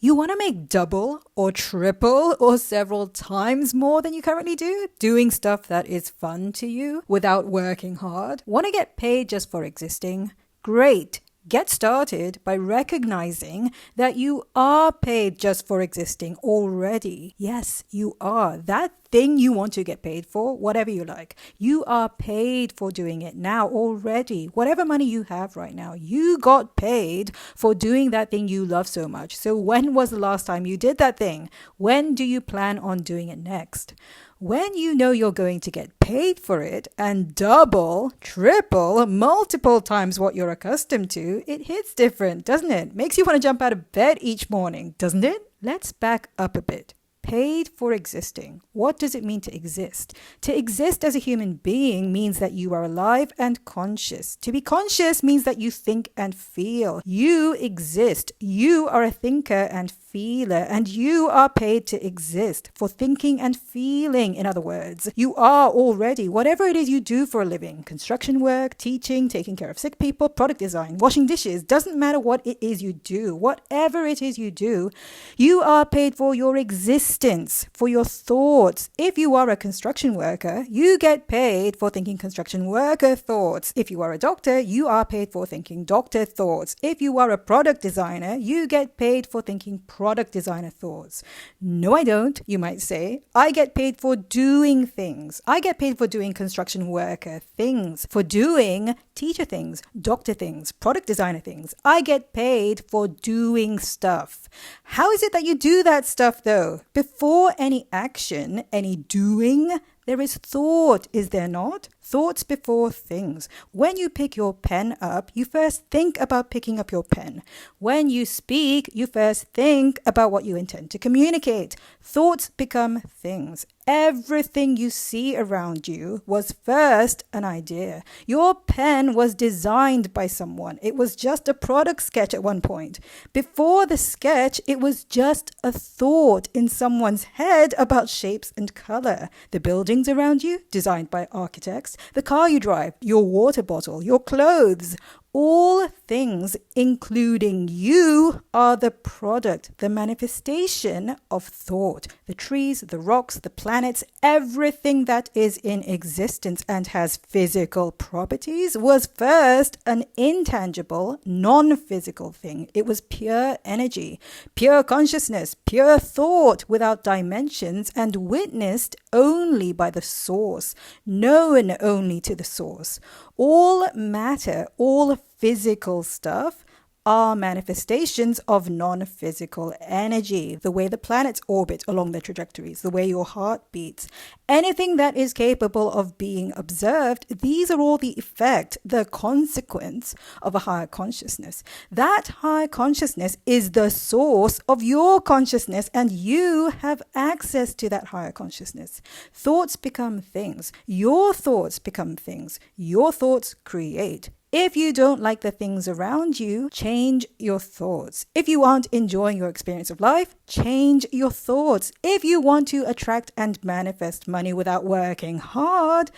You want to make double or triple or several times more than you currently do, doing stuff that is fun to you without working hard? Want to get paid just for existing? Great. Get started by recognizing that you are paid just for existing already. Yes, you are. That thing you want to get paid for, whatever you like, you are paid for doing it now already. Whatever money you have right now, you got paid for doing that thing you love so much. So when was the last time you did that thing? When do you plan on doing it next? When you know you're going to get paid for it and double, triple, multiple times what you're accustomed to, it hits different, doesn't it? Makes you want to jump out of bed each morning, doesn't it? Let's back up a bit. Paid for existing. What does it mean to exist? To exist as a human being means that you are alive and conscious. To be conscious means that you think and feel. You exist. You are a thinker and feeler, and you are paid to exist for thinking and feeling. In other words, you are already whatever it is you do for a living. Construction work, teaching, taking care of sick people, product design, washing dishes. Doesn't matter what it is you do. Whatever it is you do, you are paid for your existence, for your thoughts. If you are a construction worker, you get paid for thinking construction worker thoughts. If you are a doctor, you are paid for thinking doctor thoughts. If you are a product designer, you get paid for thinking product designer thoughts. No, I don't, you might say. I get paid for doing things. I get paid for doing construction worker things, for doing teacher things, doctor things, product designer things. I get paid for doing stuff. How is it that you do that stuff though? Before any action, any doing, there is thought, is there not? Thoughts before things. When you pick your pen up, you first think about picking up your pen. When you speak, you first think about what you intend to communicate. Thoughts become things. Everything you see around you was first an idea. Your pen was designed by someone. It was just a product sketch at one point. Before the sketch, it was just a thought in someone's head about shapes and color. The buildings around you, designed by architects. The car you drive, your water bottle, your clothes. All things, including you, are the product, the manifestation of thought. The trees, the rocks, the planets, everything that is in existence and has physical properties was first an intangible, non-physical thing. It was pure energy, pure consciousness, pure thought without dimensions and witnessed only by the source, known only to the source. All matter, all physical stuff are manifestations of non-physical energy, the way the planets orbit along their trajectories, the way your heart beats. Anything that is capable of being observed, these are all the effect, the consequence of a higher consciousness. That higher consciousness is the source of your consciousness, and you have access to that higher consciousness. Thoughts become things. Your thoughts become things. Your thoughts create. If you don't like the things around you, change your thoughts. If you aren't enjoying your experience of life, change your thoughts. If you want to attract and manifest money without working hard,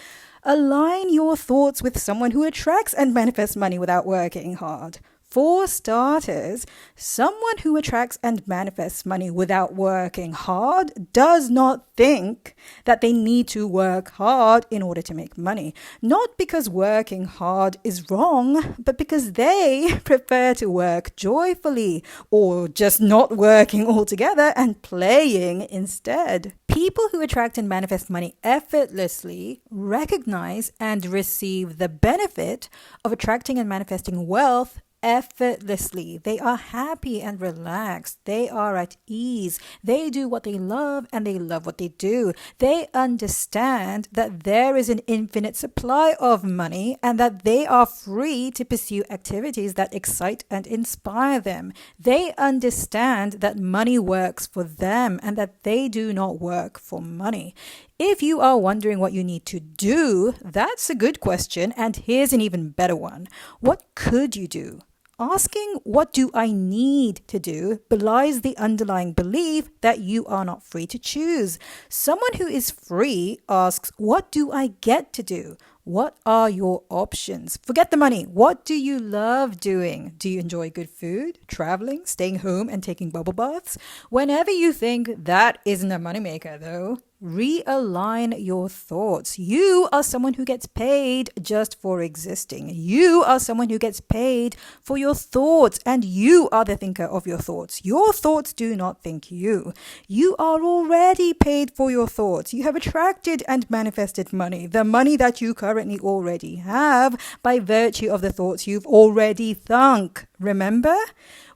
align your thoughts with someone who attracts and manifests money without working hard. For starters, someone who attracts and manifests money without working hard does not think that they need to work hard in order to make money. Not because working hard is wrong, but because they prefer to work joyfully or just not working altogether and playing instead. People who attract and manifest money effortlessly recognize and receive the benefit of attracting and manifesting wealth effortlessly. They are happy and relaxed. They are at ease. They do what they love and they love what they do. They understand that there is an infinite supply of money and that they are free to pursue activities that excite and inspire them. They understand that money works for them and that they do not work for money. If you are wondering what you need to do, that's a good question, and here's an even better one. What could you do? Asking, what do I need to do, belies the underlying belief that you are not free to choose. Someone who is free asks, what do I get to do? What are your options? Forget the money. What do you love doing? Do you enjoy good food, traveling, staying home, and taking bubble baths? Whenever you think that isn't a moneymaker, though, realign your thoughts. You are someone who gets paid just for existing. You are someone who gets paid for your thoughts, and you are the thinker of your thoughts. Your thoughts do not think you. You are already paid for your thoughts. You have attracted and manifested money, the money that you currently already have by virtue of the thoughts you've already thunk. Remember?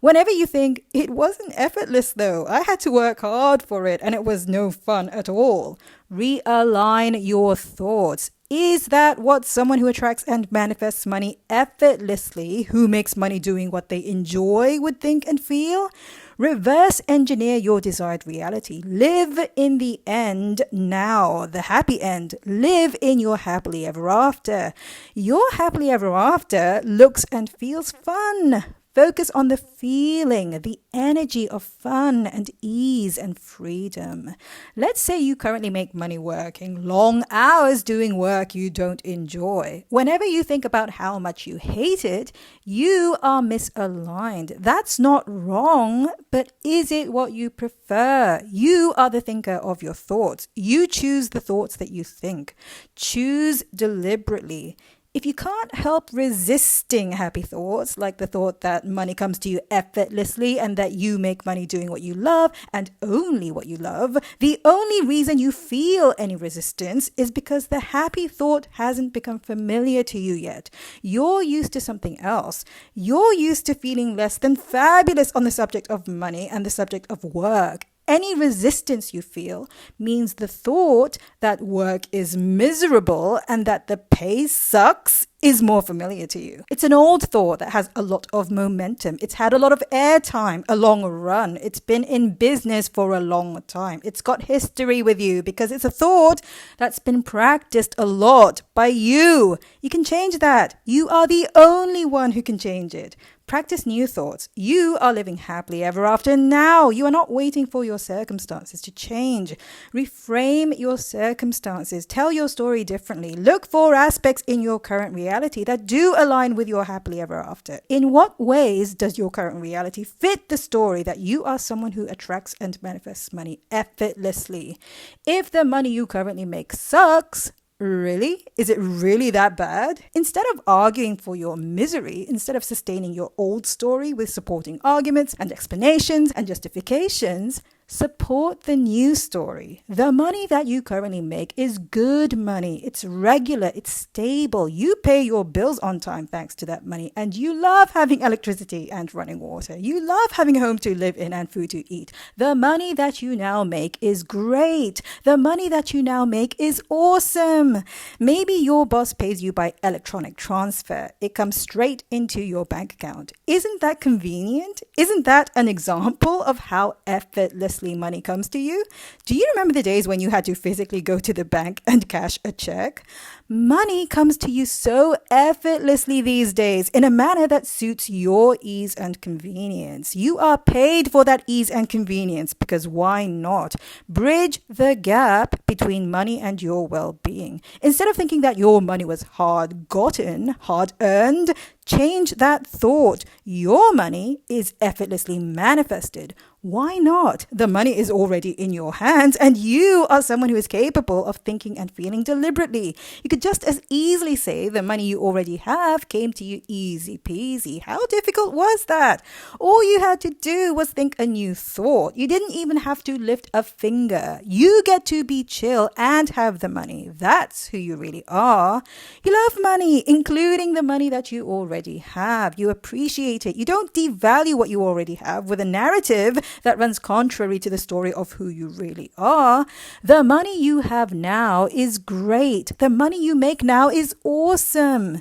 Whenever you think, it wasn't effortless though, I had to work hard for it and it was no fun at all. Realign your thoughts. Is that what someone who attracts and manifests money effortlessly, who makes money doing what they enjoy, would think and feel? Reverse engineer your desired reality. Live in the end now, the happy end. Live in your happily ever after. Your happily ever after looks and feels fun. Focus on the feeling, the energy of fun and ease and freedom. Let's say you currently make money working long hours doing work you don't enjoy. Whenever you think about how much you hate it, you are misaligned. That's not wrong, but is it what you prefer? You are the thinker of your thoughts. You choose the thoughts that you think. Choose deliberately. If you can't help resisting happy thoughts, like the thought that money comes to you effortlessly and that you make money doing what you love and only what you love, the only reason you feel any resistance is because the happy thought hasn't become familiar to you yet. You're used to something else. You're used to feeling less than fabulous on the subject of money and the subject of work. Any resistance you feel means the thought that work is miserable and that the pay sucks is more familiar to you. It's an old thought that has a lot of momentum. It's had a lot of airtime, a long run. It's been in business for a long time. It's got history with you because it's a thought that's been practiced a lot by you. You can change that. You are the only one who can change it. Practice new thoughts. You are living happily ever after now. You are not waiting for your circumstances to change. Reframe your circumstances. Tell your story differently. Look for aspects in your current reality that do align with your happily ever after. In what ways does your current reality fit the story that you are someone who attracts and manifests money effortlessly? If the money you currently make sucks, really? Is it really that bad? Instead of arguing for your misery, instead of sustaining your old story with supporting arguments and explanations and justifications, support the new story. The money that you currently make is good money. It's regular. It's stable. You pay your bills on time thanks to that money. And you love having electricity and running water. You love having a home to live in and food to eat. The money that you now make is great. The money that you now make is awesome. Maybe your boss pays you by electronic transfer. It comes straight into your bank account. Isn't that convenient? Isn't that an example of how effortless money comes to you? Do you remember the days when you had to physically go to the bank and cash a check? Money comes to you so effortlessly these days in a manner that suits your ease and convenience. You are paid for that ease and convenience because why not? Bridge the gap between money and your well-being. Instead of thinking that your money was hard-gotten, hard-earned, change that thought. Your money is effortlessly manifested. Why not? The money is already in your hands and you are someone who is capable of thinking and feeling deliberately. You could just as easily say the money you already have came to you easy peasy. How difficult was that? All you had to do was think a new thought. You didn't even have to lift a finger. You get to be chill and have the money. That's who you really are. You love money, including the money that you already have. You appreciate it. You don't devalue what you already have with a narrative that runs contrary to the story of who you really are. The money you have now is great. The money you make now is awesome.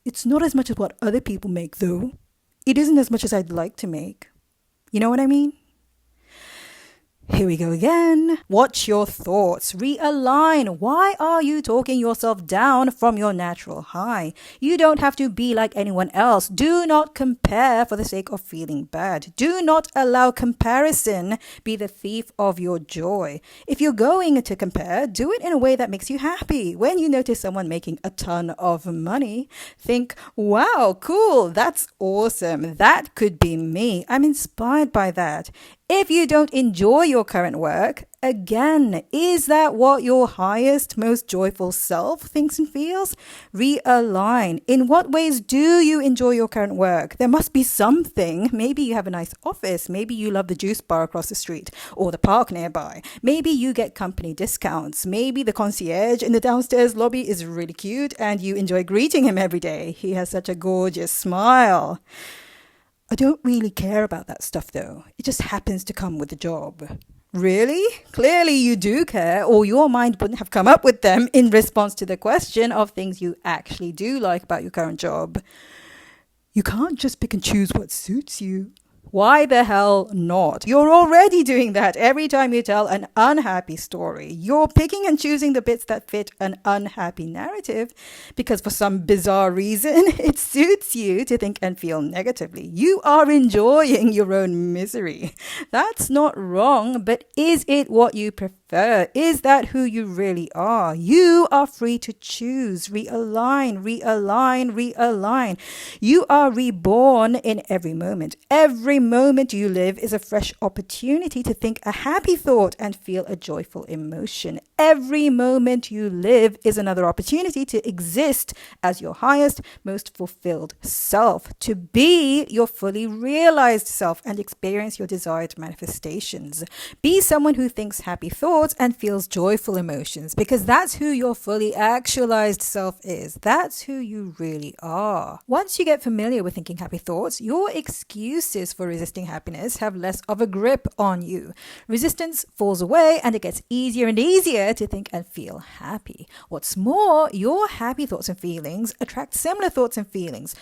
It's not as much as what other people make, though. It isn't as much as I'd like to make. You know what I mean? Here we go again. Watch your thoughts. Realign. Why are you talking yourself down from your natural high? You don't have to be like anyone else. Do not compare for the sake of feeling bad. Do not allow comparison be the thief of your joy. If you're going to compare, do it in a way that makes you happy. When you notice someone making a ton of money, think, wow, cool, that's awesome. That could be me. I'm inspired by that. If you don't enjoy your current work, again, is that what your highest, most joyful self thinks and feels? Realign. In what ways do you enjoy your current work? There must be something. Maybe you have a nice office. Maybe you love the juice bar across the street or the park nearby. Maybe you get company discounts. Maybe the concierge in the downstairs lobby is really cute and you enjoy greeting him every day. He has such a gorgeous smile. I don't really care about that stuff though. It just happens to come with the job. Really? Clearly you do care, or your mind wouldn't have come up with them in response to the question of things you actually do like about your current job. You can't just pick and choose what suits you. Why the hell not? You're already doing that every time you tell an unhappy story. You're picking and choosing the bits that fit an unhappy narrative because for some bizarre reason, it suits you to think and feel negatively. You are enjoying your own misery. That's not wrong, but is it what you prefer? Is that who you really are? You are free to choose. Realign, realign, realign. You are reborn in every moment. Every moment you live is a fresh opportunity to think a happy thought and feel a joyful emotion. Every moment you live is another opportunity to exist as your highest, most fulfilled self, to be your fully realized self and experience your desired manifestations. Be someone who thinks happy thoughts and feels joyful emotions, because that's who your fully actualized self is. That's who you really are. Once you get familiar with thinking happy thoughts, your excuses for resisting happiness have less of a grip on you. Resistance falls away and it gets easier and easier to think and feel happy. What's more, your happy thoughts and feelings attract similar thoughts and feelings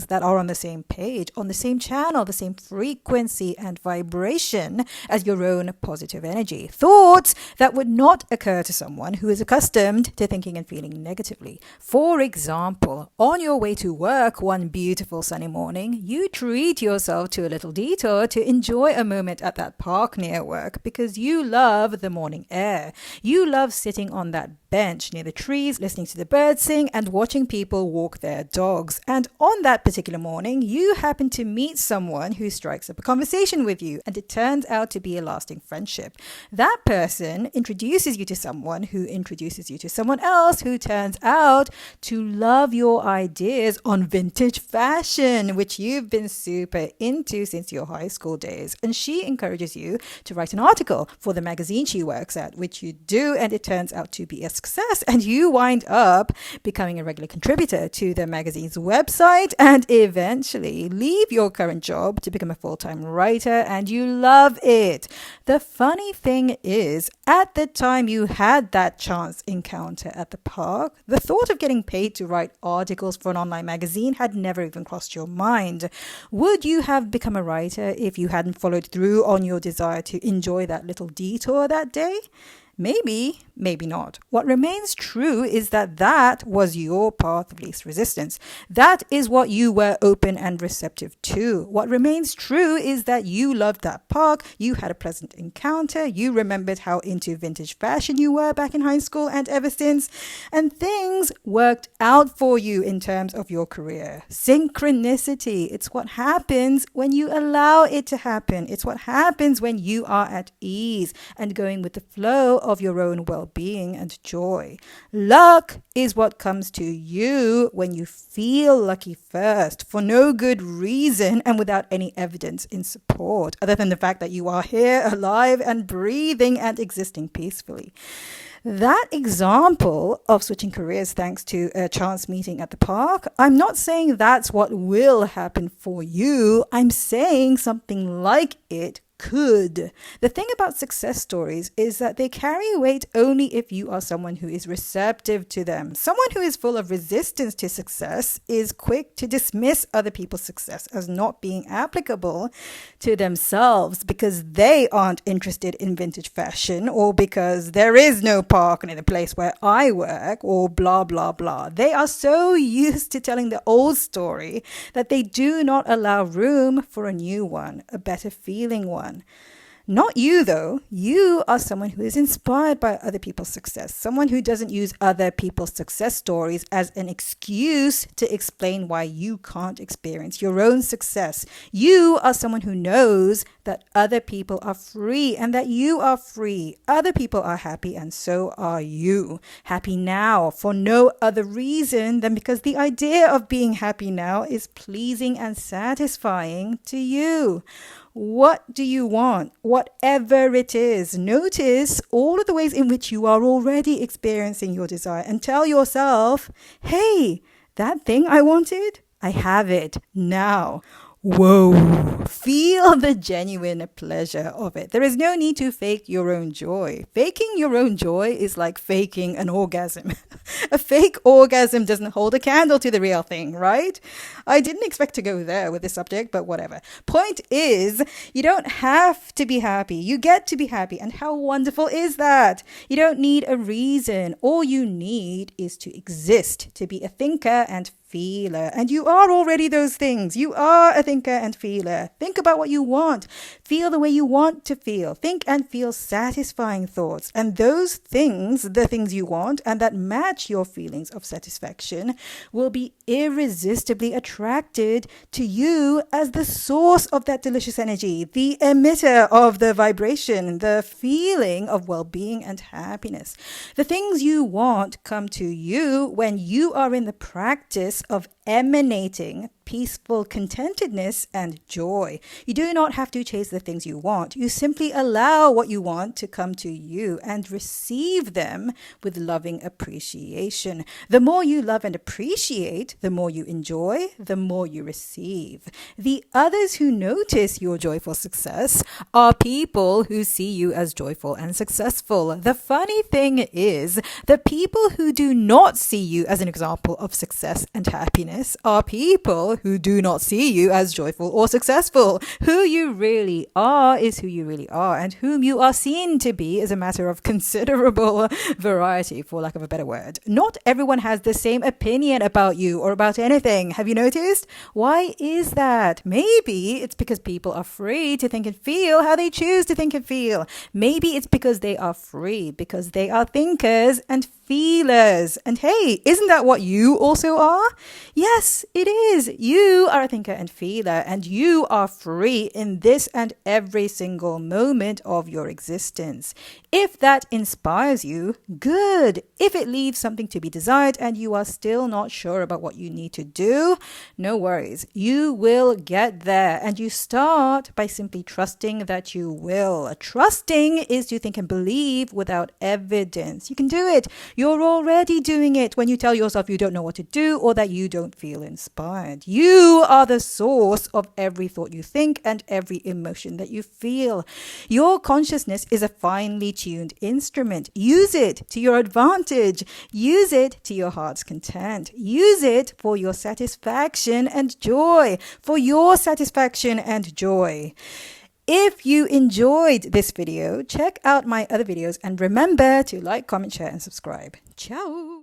that are on the same page, on the same channel, the same frequency and vibration as your own positive energy. Thoughts that would not occur to someone who is accustomed to thinking and feeling negatively. For example, on your way to work one beautiful sunny morning, you treat yourself to a little detour to enjoy a moment at that park near work because you love the morning air. You love sitting on that bench near the trees, listening to the birds sing and watching people walk their dogs. And on that particular morning, you happen to meet someone who strikes up a conversation with you, and it turns out to be a lasting friendship. That person introduces you to someone who introduces you to someone else who turns out to love your ideas on vintage fashion, which you've been super into since your high school days. And she encourages you to write an article for the magazine she works at, which you do, and it turns out to be a success. And you wind up becoming a regular contributor to the magazine's website and eventually leave your current job to become a full-time writer, and you love it. The funny thing is, at the time you had that chance encounter at the park, the thought of getting paid to write articles for an online magazine had never even crossed your mind. Would you have become a writer if you hadn't followed through on your desire to enjoy that little detour that day? Maybe, maybe not. What remains true is that was your path of least resistance. That is what you were open and receptive to. What remains true is that you loved that park, you had a pleasant encounter, you remembered how into vintage fashion you were back in high school and ever since, and things worked out for you in terms of your career. Synchronicity. It's what happens when you allow it to happen. It's what happens when you are at ease and going with the flow of your own well-being and joy. Luck is what comes to you when you feel lucky first, for no good reason and without any evidence in support, other than the fact that you are here, alive and breathing and existing peacefully. That example of switching careers thanks to a chance meeting at the park, I'm not saying that's what will happen for you. I'm saying something like it could. The thing about success stories is that they carry weight only if you are someone who is receptive to them. Someone who is full of resistance to success is quick to dismiss other people's success as not being applicable to themselves because they aren't interested in vintage fashion, or because there is no park near the place where I work, or blah, blah, blah. They are so used to telling the old story that they do not allow room for a new one, a better feeling one. Not you, though. You are someone who is inspired by other people's success, someone who doesn't use other people's success stories as an excuse to explain why you can't experience your own success. You are someone who knows that other people are free and that you are free. Other people are happy and so are you. Happy now for no other reason than because the idea of being happy now is pleasing and satisfying to you. What do you want? Whatever it is, notice all of the ways in which you are already experiencing your desire and tell yourself, hey, that thing I wanted, I have it now. Whoa, feel the genuine pleasure of it. There is no need to fake your own joy. Faking your own joy is like faking an orgasm. A fake orgasm doesn't hold a candle to the real thing, right? I didn't expect to go there with this subject, but whatever. Point is, you don't have to be happy. You get to be happy. And how wonderful is that? You don't need a reason. All you need is to exist, to be a thinker and feeler. And you are already those things. You are a thinker and feeler. Think about what you want. Feel the way you want to feel. Think and feel satisfying thoughts. And those things, the things you want and that match your feelings of satisfaction, will be irresistibly attracted to you as the source of that delicious energy, the emitter of the vibration, the feeling of well-being and happiness. The things you want come to you when you are in the practice of emanating peaceful contentedness and joy. You do not have to chase the things you want. You simply allow what you want to come to you and receive them with loving appreciation. The more you love and appreciate, the more you enjoy, the more you receive. The others who notice your joyful success are people who see you as joyful and successful. The funny thing is, the people who do not see you as an example of success and happiness are people who do not see you as joyful or successful. Who you really are is who you really are, and whom you are seen to be is a matter of considerable variety, for lack of a better word. Not everyone has the same opinion about you or about anything. Have you noticed? Why is that? Maybe it's because people are free to think and feel how they choose to think and feel. Maybe it's because they are free, because they are thinkers and feelers. And hey, isn't that what you also are? Yes, it is. You are a thinker and feeler, and you are free in this and every single moment of your existence. If that inspires you, good. If it leaves something to be desired and you are still not sure about what you need to do, no worries. You will get there, and you start by simply trusting that you will. Trusting is to think and believe without evidence. You can do it. You're already doing it when you tell yourself you don't know what to do or that you don't feel inspired. You are the source of every thought you think and every emotion that you feel. Your consciousness is a finely tuned instrument. Use it to your advantage. Use it to your heart's content. Use it for your satisfaction and joy. For your satisfaction and joy. If you enjoyed this video, check out my other videos and remember to like, comment, share, and subscribe. Ciao!